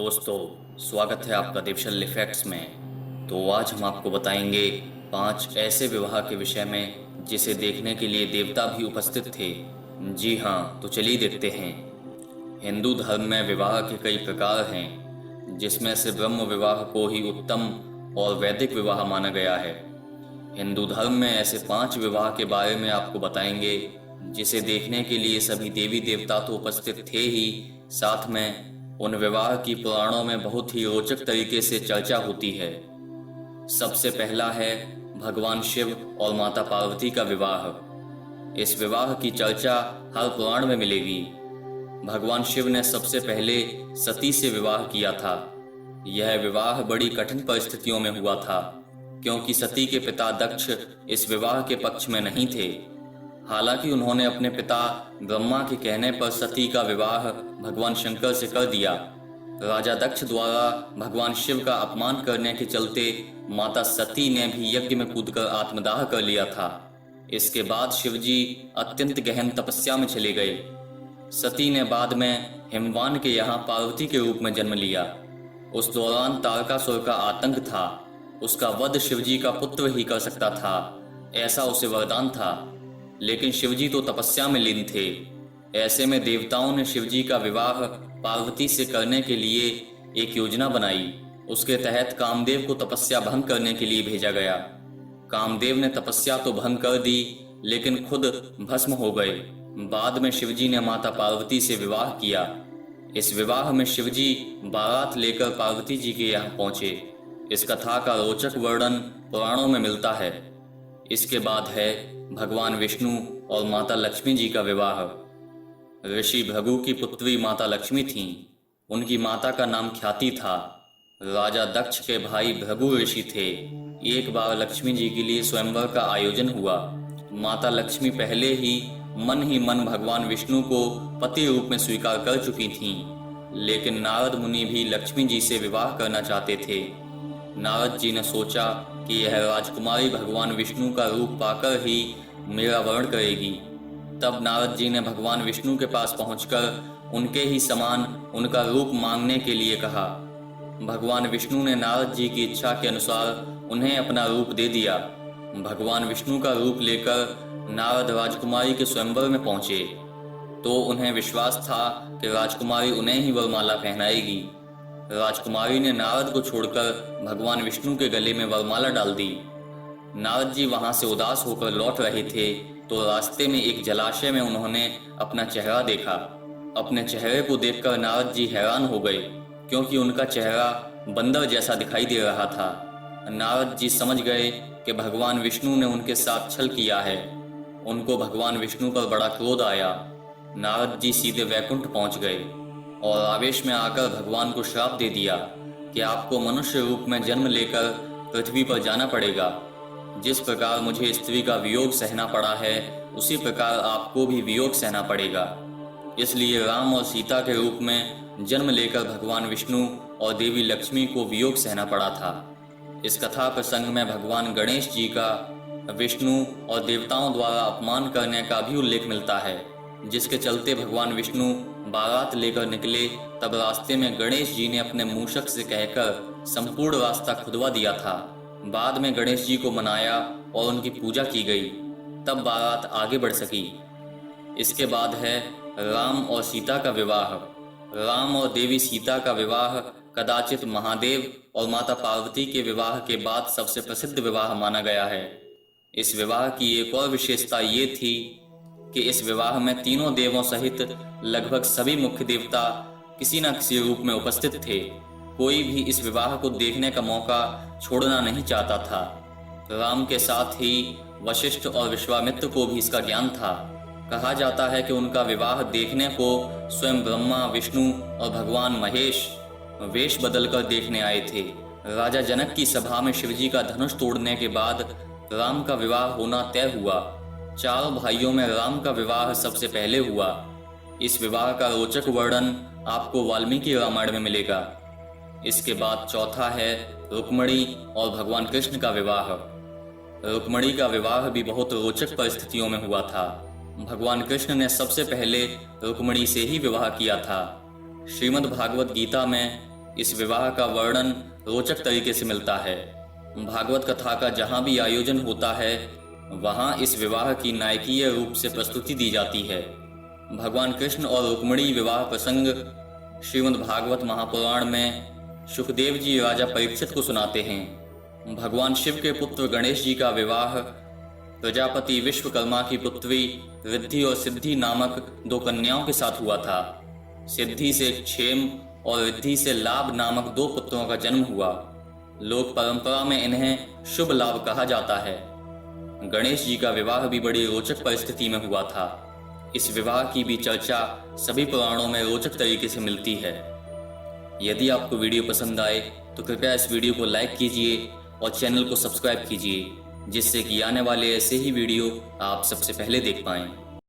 दोस्तों, स्वागत है आपका देवशल्य फैक्ट्स में। तो आज हम आपको बताएंगे 5 ऐसे विवाह के विषय में जिसे देखने के लिए देवता भी उपस्थित थे। जी हाँ, तो चलिए देखते हैं। हिंदू धर्म में विवाह के कई प्रकार हैं, जिसमें से ब्रह्म विवाह को ही उत्तम और वैदिक विवाह माना गया है। हिंदू धर्म में ऐसे 5 विवाह के बारे में आपको बताएंगे जिसे देखने के लिए सभी देवी देवता तो उपस्थित थे ही, साथ में उन विवाह की पुराणों में बहुत ही रोचक तरीके से चर्चा होती है। सबसे पहला है भगवान शिव और माता पार्वती का विवाह। इस विवाह की चर्चा हर पुराण में मिलेगी। भगवान शिव ने सबसे पहले सती से विवाह किया था। यह विवाह बड़ी कठिन परिस्थितियों में हुआ था, क्योंकि सती के पिता दक्ष इस विवाह के पक्ष में नहीं थे। हालांकि उन्होंने अपने पिता ब्रह्मा के कहने पर सती का विवाह भगवान शंकर से कर दिया। राजा दक्ष द्वारा भगवान शिव का अपमान करने के चलते माता सती ने भी यज्ञ में कूदकर आत्मदाह कर लिया था। इसके बाद शिवजी अत्यंत गहन तपस्या में चले गए। सती ने बाद में हिमवान के यहाँ पार्वती के रूप में जन्म लिया। उस दौरान तारकासुर का आतंक था। उसका वध शिवजी का पुत्र ही कर सकता था, ऐसा उसे वरदान था। लेकिन शिवजी तो तपस्या में लीन थे। ऐसे में देवताओं ने शिवजी का विवाह पार्वती से करने के लिए एक योजना बनाई। उसके तहत कामदेव को तपस्या भंग करने के लिए भेजा गया। कामदेव ने तपस्या तो भंग कर दी, लेकिन खुद भस्म हो गए। बाद में शिवजी ने माता पार्वती से विवाह किया। इस विवाह में शिवजी बारात लेकर पार्वती जी के यहाँ पहुंचे। इस कथा का रोचक वर्णन पुराणों में मिलता है। इसके बाद है भगवान विष्णु और माता लक्ष्मी जी का विवाह। ऋषि भृगु की पुत्री माता लक्ष्मी थीं। उनकी माता का नाम ख्याति था। राजा दक्ष के भाई भृगु ऋषि थे। एक बार लक्ष्मी जी के लिए स्वयंवर का आयोजन हुआ। माता लक्ष्मी पहले ही मन भगवान विष्णु को पति रूप में स्वीकार कर चुकी थीं, लेकिन नारद मुनि भी लक्ष्मी जी से विवाह करना चाहते थे। नारद जी ने सोचा कि यह राजकुमारी भगवान विष्णु का रूप पाकर ही मेरा वर्ण करेगी। तब नारद जी ने भगवान विष्णु के पास पहुंचकर उनके ही समान उनका रूप मांगने के लिए कहा। भगवान विष्णु ने नारद जी की इच्छा के अनुसार उन्हें अपना रूप दे दिया। भगवान विष्णु का रूप लेकर नारद राजकुमारी के स्वयंवर में पहुंचे तो उन्हें विश्वास था कि राजकुमारी उन्हें ही वरमाला पहनाएगी। राजकुमारी ने नारद को छोड़कर भगवान विष्णु के गले में वरमाला डाल दी। नारद जी वहां से उदास होकर लौट रहे थे तो रास्ते में एक जलाशय में उन्होंने अपना चेहरा देखा। अपने चेहरे को देखकर नारद जी हैरान हो गए, क्योंकि उनका चेहरा बंदर जैसा दिखाई दे रहा था। नारद जी समझ गए कि भगवान विष्णु ने उनके साथ छल किया है। उनको भगवान विष्णु पर बड़ा क्रोध आया। नारद जी सीधे वैकुंठ पहुंच गए और आवेश में आकर भगवान को श्राप दे दिया कि आपको मनुष्य रूप में जन्म लेकर पृथ्वी पर जाना पड़ेगा। जिस प्रकार मुझे स्त्री का वियोग सहना पड़ा है, उसी प्रकार आपको भी वियोग सहना पड़ेगा। इसलिए राम और सीता के रूप में जन्म लेकर भगवान विष्णु और देवी लक्ष्मी को वियोग सहना पड़ा था। इस कथा प्रसंग में भगवान गणेश जी का विष्णु और देवताओं द्वारा अपमान करने का भी उल्लेख मिलता है, जिसके चलते भगवान विष्णु बारात लेकर निकले। तब रास्ते में गणेश जी ने अपने मूषक से कहकर संपूर्ण रास्ता खुदवा दिया था। बाद में गणेश जी को मनाया और उनकी पूजा की गई, तब बारात आगे बढ़ सकी। इसके बाद है राम और सीता का विवाह। राम और देवी सीता का विवाह कदाचित महादेव और माता पार्वती के विवाह के बाद सबसे प्रसिद्ध विवाह माना गया है। इस विवाह की एक और विशेषता ये थी कि इस विवाह में तीनों देवों सहित लगभग सभी मुख्य देवता किसी न किसी रूप में उपस्थित थे। कोई भी इस विवाह को देखने का मौका छोड़ना नहीं चाहता था। राम के साथ ही वशिष्ठ और विश्वामित्र को भी इसका ज्ञान था। कहा जाता है कि उनका विवाह देखने को स्वयं ब्रह्मा, विष्णु और भगवान महेश वेश बदलकर देखने आए थे। राजा जनक की सभा में शिवजी का धनुष तोड़ने के बाद राम का विवाह होना तय हुआ। चारों भाइयों में राम का विवाह सबसे पहले हुआ। इस विवाह का रोचक वर्णन आपको वाल्मीकि रामायण में मिलेगा। इसके बाद चौथा है रुक्मणी और भगवान कृष्ण का विवाह। रुक्मणी का विवाह भी बहुत रोचक परिस्थितियों में हुआ था। भगवान कृष्ण ने सबसे पहले रुक्मणी से ही विवाह किया था। श्रीमद् भागवत गीता में इस विवाह का वर्णन रोचक तरीके से मिलता है। भागवत कथा का जहाँ भी आयोजन होता है वहाँ इस विवाह की नायकीय रूप से प्रस्तुति दी जाती है। भगवान कृष्ण और रुक्मिणी विवाह प्रसंग श्रीमद् भागवत महापुराण में सुखदेव जी राजा परीक्षित को सुनाते हैं। भगवान शिव के पुत्र गणेश जी का विवाह प्रजापति विश्वकर्मा की पुत्री रिद्धि और सिद्धि नामक दो कन्याओं के साथ हुआ था। सिद्धि से क्षेम और रिद्धि से लाभ नामक दो पुत्रों का जन्म हुआ। लोक परंपरा में इन्हें शुभ लाभ कहा जाता है। गणेश जी का विवाह भी बड़ी रोचक परिस्थिति में हुआ था। इस विवाह की भी चर्चा सभी पुराणों में रोचक तरीके से मिलती है। यदि आपको वीडियो पसंद आए तो कृपया इस वीडियो को लाइक कीजिए और चैनल को सब्सक्राइब कीजिए, जिससे कि आने वाले ऐसे ही वीडियो आप सबसे पहले देख पाएं।